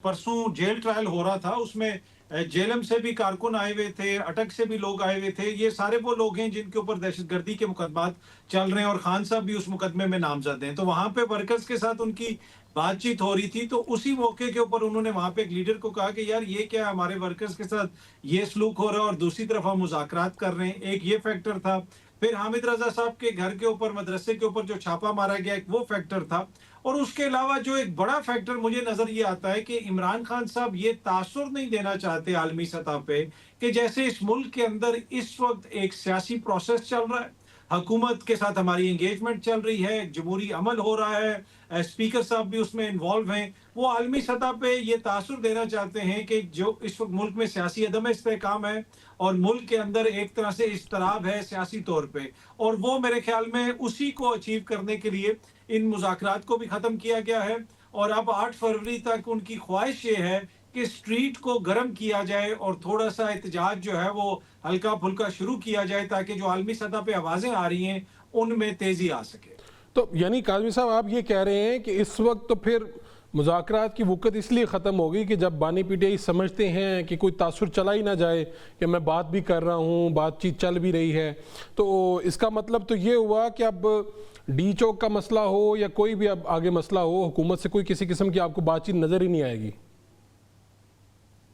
परसों jail trial हो रहा था उसमें जेएलएम से भी कारकुन आए हुए थे, अटक से भी लोग आए हुए थे। ये सारे वो लोग हैं जिनके ऊपर दहशतगर्दी के मुकदमात चल रहे हैं और खान साहब भी उस मुकदमे में नामजद हैं। तो वहां पे वर्कर्स के साथ उनकी बातचीत हो रही थी, तो उसी मौके के ऊपर उन्होंने वहां पे एक लीडर को कहा कि यार ये क्या है, हमारे वर्कर्स के साथ ये सलूक हो रहा है और दूसरी तरफ हम मुज़ाकरात कर रहे हैं। एक ये फैक्टर था। फिर हामिद रजा साहब के घर के ऊपर, मदरसे के ऊपर जो छापा मारा गया, एक वो फैक्टर था। और उसके अलावा जो एक बड़ा फैक्टर मुझे नजर ये आता है कि इमरान खान साहब ये तासुर नहीं देना चाहते आलमी सतह पे कि जैसे इस मुल्क के अंदर इस वक्त एक सियासी प्रोसेस चल रहा है, हुकूमत के साथ हमारी एंगेजमेंट चल रही है, जमहूरी अमल हो रहा है, स्पीकर साहब भी उसमें इन्वॉल्व हैं। वो आलमी सतह पे ये तासुर देना चाहते हैं कि जो इस वक्त मुल्क में सियासी अदम इस्तेहकाम है और मुल्क के अंदर एक तरह से इस्तराब है सियासी तौर पे, और वो मेरे ख्याल में उसी को अचीव करने के लिए इन मुज़ाकरात को भी ख़त्म किया गया है। और अब 8 फरवरी तक उनकी ख्वाहिश ये है कि स्ट्रीट को गर्म किया जाए और थोड़ा सा एहतजाज जो है वो हल्का फुल्का शुरू किया जाए, ताकि जो आलमी सतह पे आवाज़ें आ रही हैं उनमें तेज़ी आ सके। तो यानी काज़मी साहब आप ये कह रहे हैं कि इस वक्त तो फिर मुज़ाकरात की वक़्त इसलिए ख़त्म होगी कि जब बानी पीटीआई समझते हैं कि कोई तासुर चला ही ना जाए कि मैं बात भी कर रहा हूँ, बातचीत चल भी रही है, तो इसका मतलब तो ये हुआ कि अब डी चौक का मसला हो या कोई भी अब आगे मसला हो, हुकूमत से कोई किसी किस्म की आपको बातचीत नज़र ही नहीं आएगी।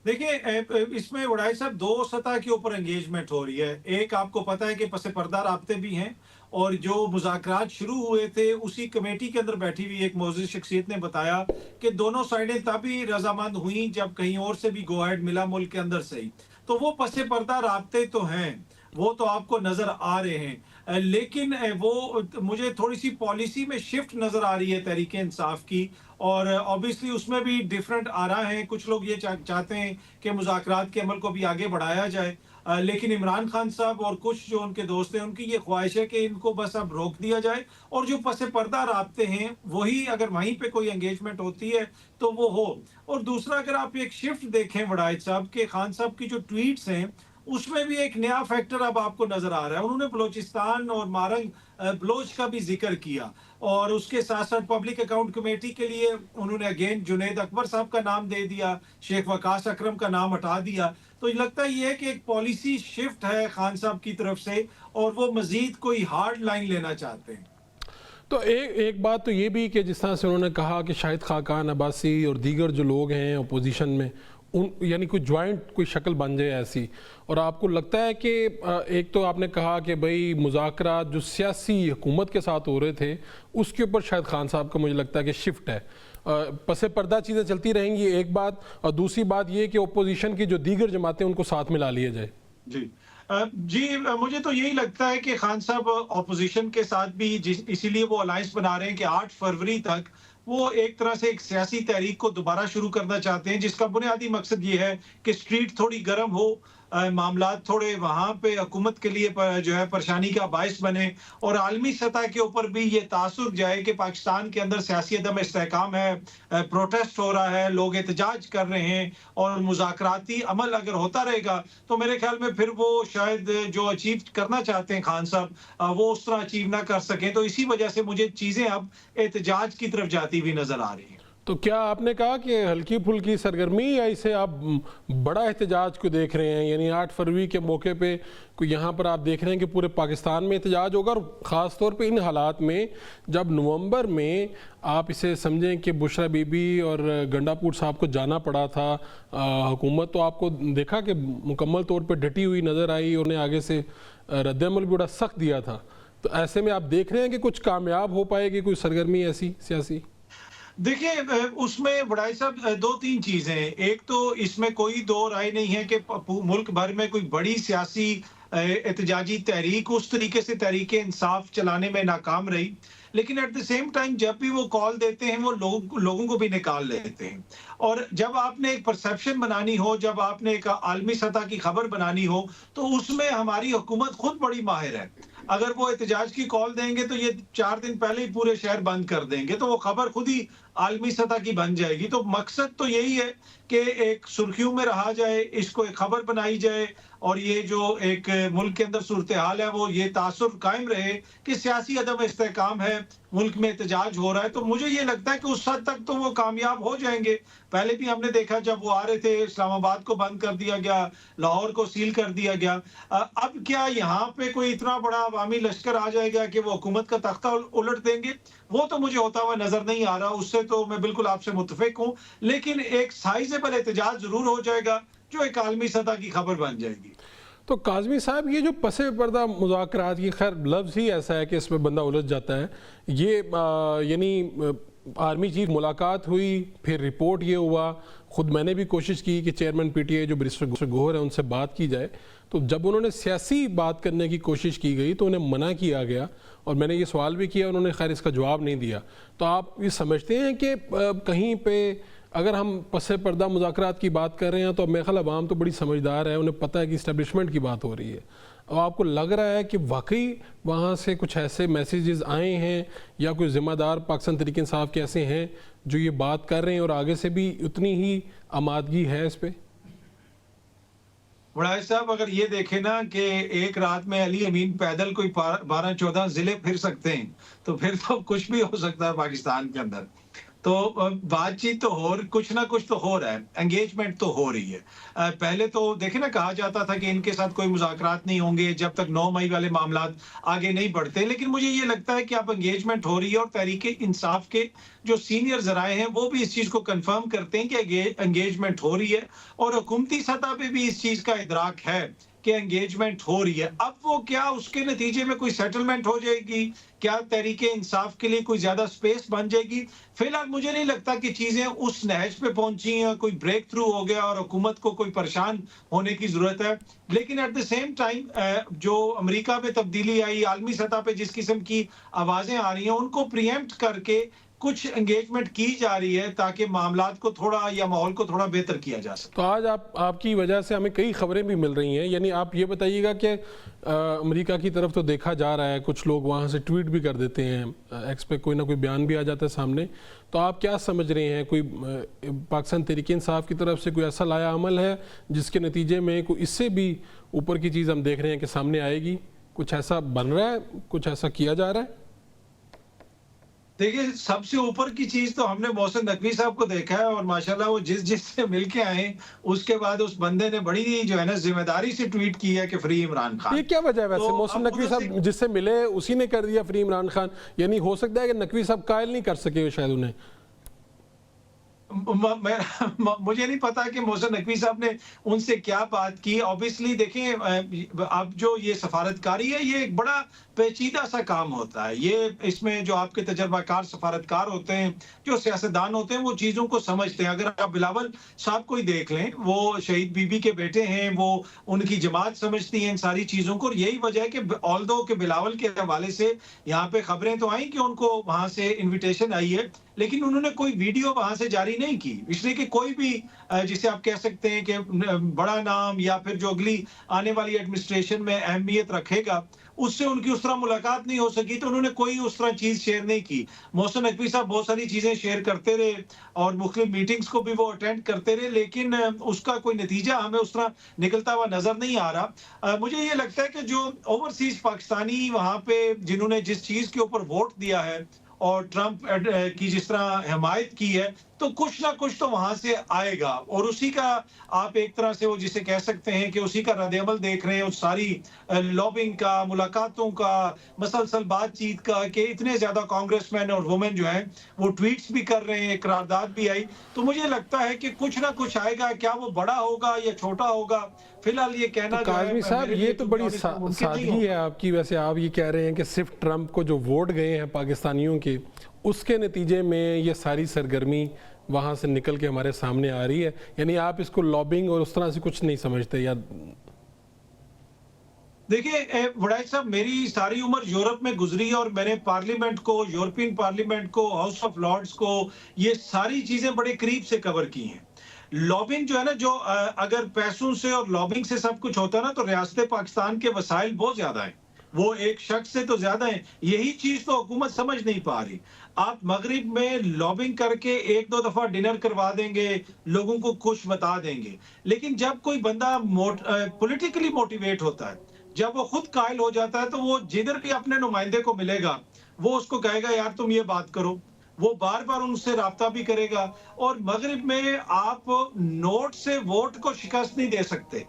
देखिए, इसमें वड़ाई साहब दो सतह के ऊपर एंगेजमेंट हो रही है। एक आपको पता है कि पसे पर्दा राब्ते भी हैं, और जो मुज़ाकरात शुरू हुए थे उसी कमेटी के अंदर बैठी हुई एक मोअज़्ज़िज़ शख्सियत ने बताया कि दोनों साइडें तभी रजामंद हुई जब कहीं और से भी गो अहेड मिला, मुल्क के अंदर से ही। तो वो पसे पर्दा राब्ते तो हैं, वो तो आपको नजर आ रहे हैं। लेकिन वो मुझे थोड़ी सी पॉलिसी में शिफ्ट नजर आ रही है तहरीक इंसाफ की, और ऑब्वियसली उसमें भी डिफरेंट आ रहा है। कुछ लोग ये चाहते हैं कि मुज़ाकरात के अमल को भी आगे बढ़ाया जाए, लेकिन इमरान खान साहब और कुछ जो उनके दोस्त हैं उनकी ये ख्वाहिश है कि इनको बस अब रोक दिया जाए, और जो पसे पर्दा राब्ते हैं वही अगर वहीं पे कोई एंगेजमेंट होती है तो वो हो। और दूसरा, अगर आप एक शिफ्ट देखें वड़ाइद साहब के, खान साहब की जो ट्वीट्स हैं उसमें भी एक नया फैक्टर अब आपको नजर आ रहा है। उन्होंने बलोचिस्तान और मारंग बलोच का भी जिक्र किया, और उसके साथ साथ पब्लिक अकाउंट कमेटी के लिए उन्होंने अगेन जुनैद अकबर साहब का नाम दे दिया, शेख वकास अकरम का नाम हटा दिया। तो लगता ही है कि एक पॉलिसी शिफ्ट है खान साहब की तरफ से, और वो मजीद कोई हार्ड लाइन लेना चाहते हैं। तो एक बात तो ये भी कि जिस तरह से उन्होंने कहा कि शाहिद खाकान अब्बासी और दीगर जो लोग हैं अपोजिशन में, उन यानी कोई ज्वाइंट कोई शक्ल बन जाए ऐसी, और आपको लगता है कि एक तो आपने कहा कि भाई मुज़ाकरात जो सियासी हुकूमत के साथ हो रहे थे उसके ऊपर शायद खान साहब का मुझे लगता है कि शिफ्ट है, पसे पर्दा चीज़ें चलती रहेंगी एक बात, और दूसरी बात ये कि अपोजिशन की जो दीगर जमातें उनको साथ मिला लिया जाए। जी जी, मुझे तो यही लगता है कि खान साहब ऑपोजिशन के साथ भी इसीलिए वो अलायंस बना रहे हैं कि 8 फरवरी तक वो एक तरह से एक सियासी तहरीक को दोबारा शुरू करना चाहते हैं, जिसका बुनियादी मकसद ये है कि स्ट्रीट थोड़ी गर्म हो, मामलात थोड़े वहां पे हुकूमत के लिए जो है परेशानी का बायस बने, और आलमी सतह के ऊपर भी ये तासुर जाए कि पाकिस्तान के अंदर सियासी अदम इस्तेहकाम है, प्रोटेस्ट हो रहा है, लोग एहतजाज कर रहे हैं, और मुज़ाकराती अमल अगर होता रहेगा तो मेरे ख्याल में फिर वो शायद जो अचीव करना चाहते हैं खान साहब वो उस तरह अचीव ना कर सकें। तो इसी वजह से मुझे चीजें अब एहतजाज की तरफ जाती हुई नजर आ रही हैं। तो क्या आपने कहा कि हल्की फुल्की सरगर्मी, या इसे आप बड़ा एहतजाज को देख रहे हैं, यानी 8 फरवरी के मौके पे कोई यहाँ पर आप देख रहे हैं कि पूरे पाकिस्तान में एहतजाज होगा, और ख़ास तौर पे इन हालात में जब नवंबर में आप इसे समझें कि बुशरा बीबी और गंडापुर साहब को जाना पड़ा था, हुकूमत तो आपको देखा कि मुकम्मल तौर पर डटी हुई नज़र आई, और उन्हें आगे से रद्दमल भी बड़ा सख्त दिया था। तो ऐसे में आप देख रहे हैं कि कुछ कामयाब हो पाएगी कोई सरगर्मी ऐसी सियासी? देखिए, उसमें बड़ाई साहब दो तीन चीजें हैं। एक तो इसमें कोई दो राय नहीं है कि मुल्क भर में कोई बड़ी सियासी एहतजाजी तहरीक उस तरीके से तहरीक इंसाफ चलाने में नाकाम रही, लेकिन एट द सेम टाइम जब भी वो कॉल देते हैं वो लोगों को भी निकाल लेते हैं। और जब आपने एक परसेप्शन बनानी हो, जब आपने एक आलमी सतह की खबर बनानी हो, तो उसमें हमारी हुकूमत खुद बड़ी माहिर है। अगर वो एहतजाज की कॉल देंगे तो ये 4 दिन पहले ही पूरे शहर बंद कर देंगे, तो वो खबर खुद ही आलमी सतह की बन जाएगी। तो मकसद तो यही है कि एक सुर्खियों में रहा जाए, इसको एक खबर बनाई जाए और ये जो एक मुल्क के अंदर सूरत हाल है वो ये तासुर कायम रहे कि सियासी अदम इस्तेहकाम है, मुल्क में एहतजाज हो रहा है। तो मुझे ये लगता है कि उस हद तक तो वो कामयाब हो जाएंगे। पहले भी हमने देखा जब वो आ रहे थे, इस्लामाबाद को बंद कर दिया गया, लाहौर को सील कर दिया गया। अब क्या यहाँ पे कोई इतना बड़ा अवामी लश्कर आ जाएगा कि वो हुकूमत का तख्ता उलट देंगे? वो तो मुझे होता हुआ नजर नहीं आ रहा। उससे तो मैं बिल्कुल आपसे मुत्तफिक हूँ, लेकिन एक साइजेबल एहतजाज जरूर हो जाएगा जो एक आलमी सतह की खबर बन जाएगी। तो काज़मी साहब, ये जो पसे पर्दा मुज़ाकरात, ये खैर लफ्ज़ ही ऐसा है कि इसमें बंदा उलझ जाता है। ये यानी आर्मी चीफ मुलाकात हुई, फिर रिपोर्ट ये हुआ, ख़ुद मैंने भी कोशिश की कि चेयरमैन पीटीआई जो बैरिस्टर गौहर है उनसे बात की जाए, तो जब उन्होंने सियासी बात करने की कोशिश की गई तो उन्हें मना किया गया और मैंने ये सवाल भी किया, उन्होंने खैर इसका जवाब नहीं दिया। तो आप ये समझते हैं कि कहीं पे अगर हम पसे पर्दा मुज़ाकरात की बात कर रहे हैं तो मेरे ख्याल अवाम तो बड़ी समझदार है, उन्हें पता है कि इस्टेब्लिशमेंट की बात हो रही है, और आपको लग रहा है कि वाकई वहाँ से कुछ ऐसे मैसेजेस आए हैं या कोई ज़िम्मेदार पाकिस्तान तहरीक इंसाफ के ऐसे हैं जो ये बात कर रहे हैं और आगे से भी उतनी ही आमादगी है इस पर? वड़ाई साहब, अगर ये देखें ना कि एक रात में अली अमीन पैदल कोई 12-14 जिले फिर सकते हैं, तो फिर तो कुछ भी हो सकता है पाकिस्तान के अंदर। तो बातचीत तो कुछ ना कुछ तो हो रहा है, एंगेजमेंट तो हो रही है। पहले तो देखे ना, कहा जाता था कि इनके साथ कोई मुज़ाकरात नहीं होंगे जब तक 9 मई वाले मामलात आगे नहीं बढ़ते, लेकिन मुझे ये लगता है कि अब एंगेजमेंट हो रही है और तहरीक इंसाफ के जो सीनियर जराए हैं वो भी इस चीज को कंफर्म करते हैं कि एंगेजमेंट हो रही है और हुकूमती सतह पे भी इस चीज का इदराक है कि एंगेजमेंट हो रही है। अब वो क्या उसके नतीजे में कोई सेटलमेंट हो जाएगी, क्या तहरीके इंसाफ के लिए कोई ज्यादा स्पेस बन जाएगी? फिलहाल मुझे नहीं लगता कि चीजें उस नहज पे पहुंची हैं, कोई ब्रेक थ्रू हो गया और हुकूमत को कोई परेशान होने की जरूरत है। लेकिन एट द सेम टाइम जो अमेरिका में तब्दीली आई, आलमी सतह पे जिस किस्म की आवाजें आ रही हैं, उनको प्रीएम्प्ट करके कुछ एंगेजमेंट की जा रही है ताकि मामलात को थोड़ा या माहौल को थोड़ा बेहतर किया जा सके। तो आज आपकी वजह से हमें कई खबरें भी मिल रही हैं, यानी आप ये बताइएगा कि अमेरिका की तरफ तो देखा जा रहा है, कुछ लोग वहाँ से ट्वीट भी कर देते हैं, एक्स पे कोई ना कोई बयान भी आ जाता है सामने, तो आप क्या समझ रहे हैं, कोई पाकिस्तान तहरीक इंसाफ की तरफ से कोई ऐसा लाया अमल है जिसके नतीजे में कोई इससे भी ऊपर की चीज़ हम देख रहे हैं कि सामने आएगी? कुछ ऐसा बन रहा है, कुछ ऐसा किया जा रहा है? देखिए, सबसे ऊपर की चीज तो हमने मोहसिन नकवी साहब को देखा है और माशाल्लाह वो जिससे मिलके आए उसके बाद उस बंदे ने बड़ी जो है ना जिम्मेदारी से ट्वीट की है कि फ्री इमरान खान। ये क्या वजह है वैसे? तो मोहसिन नकवी साहब जिससे मिले उसी ने कर दिया फ्री इमरान खान, यानी हो सकता है कि नकवी साहब कायल नहीं कर सके शायद उन्हें। मुझे नहीं पता कि मोहसिन नकवी साहब ने उनसे क्या बात की। ऑब्वियसली देखें, अब जो ये सफारतकारी है ये एक बड़ा पेचीदा सा काम होता है। ये इसमें जो आपके तजर्बाकार सफारतकार होते हैं, जो सियासतदान होते हैं, वो चीज़ों को समझते हैं। अगर आप बिलावल साहब को ही देख लें, वो शहीद बीबी के बेटे हैं, वो उनकी जमात समझती हैं इन सारी चीज़ों को। और यही वजह है कि ऑल्दो के बिलावल के हवाले से यहाँ पे खबरें तो आई कि उनको वहां से इन्विटेशन आई है, लेकिन उन्होंने कोई वीडियो वहां से जारी नहीं की, इसलिए कि कोई भी जिसे आप कह सकते हैं कि बड़ा नाम या फिर जो अगली आने वाली एडमिनिस्ट्रेशन में अहमियत रखेगा उससे उनकी उस तरह मुलाकात नहीं हो सकी, तो उन्होंने कोई उस तरह चीज शेयर नहीं की। मोहसिन नकवी साहब बहुत सारी चीजें शेयर करते रहे और मुख्तलिफ मीटिंग्स को भी वो अटेंड करते रहे, लेकिन उसका कोई नतीजा हमें उस तरह निकलता हुआ नजर नहीं आ रहा। मुझे ये लगता है कि जो ओवरसीज पाकिस्तानी वहां पे जिन्होंने जिस चीज के ऊपर वोट दिया है और ट्रंप की जिस तरह हिमायत की है, तो कुछ ना कुछ तो वहां से आएगा और उसी का आप एक तरह से वो जिसे कह सकते हैं कि उसी का रद्द-ए-अमल देख रहे हैं, उस सारी लॉबिंग का, मुलाकातों का, मसलसल बातचीत का, कि इतने ज्यादा कांग्रेसमैन और वुमेन जो हैं वो ट्वीट्स भी कर रहे हैं, करारदाद भी आई। तो मुझे लगता है कि कुछ ना कुछ आएगा, क्या वो बड़ा होगा या छोटा होगा, फिलहाल ये कहना तो काज़मी साहब, ये तो बड़ी सादगी है आपकी। वैसे आप ये कह रहे हैं कि सिर्फ ट्रंप को जो वोट गए हैं पाकिस्तानियों के, उसके नतीजे में ये सारी सरगर्मी वहाँ से निकल के हमारे सामने आ रही है, यानी आप इसको लॉबिंग और उस तरह से कुछ नहीं समझते? या देखिए वड़ाई साहब, मेरी सारी उम्र यूरोप में गुजरी और मैंने पार्लियामेंट को, यूरोपियन पार्लियामेंट को, हाउस ऑफ लॉर्ड्स को, ये सारी चीजें बड़े करीब से कवर की हैं। लॉबिंग जो है ना, जो अगर पैसों से और लॉबिंग से सब कुछ होता है ना, तो रियासत पाकिस्तान के वसाइल बहुत ज्यादा है। वो एक शख्स से तो ज्यादा है। यही चीज तो हुकूमत समझ नहीं पा रही। आप मगरिब में लॉबिंग करके एक दो दफा डिनर करवा देंगे, लोगों को खुश बता देंगे, लेकिन जब कोई बंदा पॉलिटिकली मोटिवेट होता है, जब वो खुद कायल हो जाता है, तो वो जिधर भी अपने नुमाइंदे को मिलेगा, वो उसको कहेगा यार तुम ये बात करो। वो बार बार उनसे राब्ता भी करेगा। और मगरिब में आप नोट से वोट को शिकस्त नहीं दे सकते।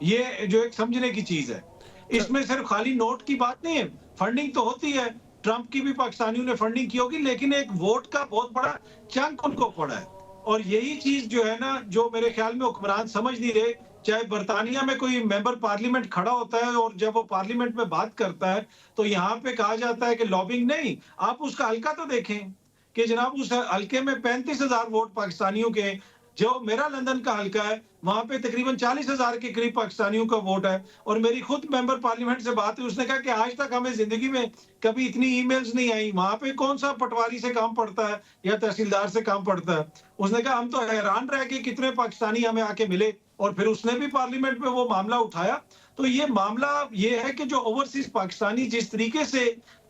ये जो एक समझने की चीज है। इसमें सिर्फ खाली नोट की बात नहीं है, फंडिंग तो होती है। ट्रंप की भी पाकिस्तानियों ने फंडिंग की होगी, लेकिन एक वोट का बहुत बड़ा चंक उनको पड़ा है। और यही चीज जो है ना, जो मेरे ख्याल में हुक्मरान समझ नहीं रहे। चाहे बर्तानिया में कोई मेंबर पार्लियामेंट खड़ा होता है और जब वो पार्लियामेंट में बात करता है, तो यहाँ पे कहा जाता है कि लॉबिंग नहीं, आप उसका हल्का तो देखें कि जनाब उस हल्के में 35,000 वोट पाकिस्तानियों के। जो मेरा लंदन का हल्का है, वहां पे तकरीबन 40,000 के करीब पाकिस्तानियों का वोट है। और मेरी खुद मेंबर पार्लियामेंट से बात हुई, उसने कहा कि आज तक हमें जिंदगी में कभी इतनी ईमेल्स नहीं आई। वहां पे कौन सा पटवारी से काम पड़ता है या तहसीलदार से काम पड़ता है। उसने कहा हम तो हैरान रह गए कितने पाकिस्तानी हमें आके मिले। और फिर उसने भी पार्लियामेंट में वो मामला उठाया। तो ये मामला ये है कि जो ओवरसीज पाकिस्तानी जिस तरीके से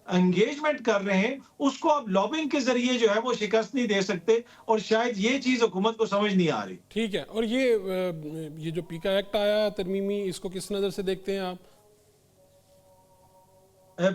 एंगेजमेंट कर रहे हैं, उसको अब लॉबिंग के जरिए जो है वो शिकस्त नहीं दे सकते। और शायद ये चीज हुकूमत को समझ नहीं आ रही। ठीक है। और ये जो पीका एक्ट आया तरमीमी, इसको किस नज़र से देखते हैं आप?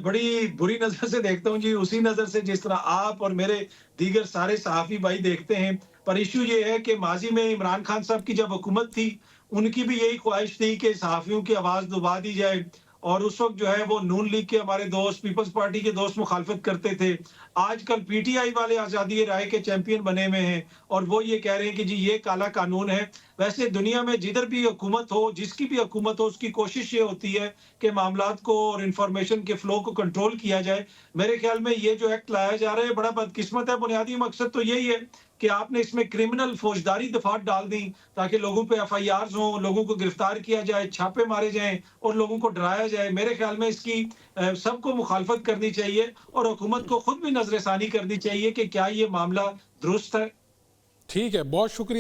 बड़ी बुरी नजर से देखता हूँ जी, उसी नजर से जिस तरह आप और मेरे दीगर सारे सहाफी भाई देखते हैं। पर इशू ये है कि माजी में इमरान खान साहब की जब हुकूमत थी, उनकी भी यही ख्वाहिश थी कि सहाफियों की आवाज दबा दी जाए। और उस वक्त जो है वो नून लीग के हमारे दोस्त, पीपल्स पार्टी के दोस्त मुखालफत करते थे। आजकल पीटीआई वाले आजादी राय के चैंपियन बने हुए हैं और वो ये कह रहे हैं कि जी ये काला कानून है। वैसे दुनिया में जिधर भी हुकूमत हो, जिसकी भी हुकूमत हो, उसकी कोशिश ये होती है कि मामलात को और इंफॉर्मेशन के फ्लो को कंट्रोल किया जाए। मेरे ख्याल में ये जो एक्ट लाया जा रहा है बड़ा बदकिस्मत है। बुनियादी मकसद तो यही है कि आपने इसमें क्रिमिनल फौजदारी दफात डाल दी, ताकि लोगों पे एफआईआर हो, लोगों को गिरफ्तार किया जाए, छापे मारे जाएं और लोगों को डराया जाए। मेरे ख्याल में इसकी सबको मुखालफत करनी चाहिए और हुकूमत को खुद भी नजरसानी करनी चाहिए कि क्या ये मामला दुरुस्त है। ठीक है, बहुत शुक्रिया।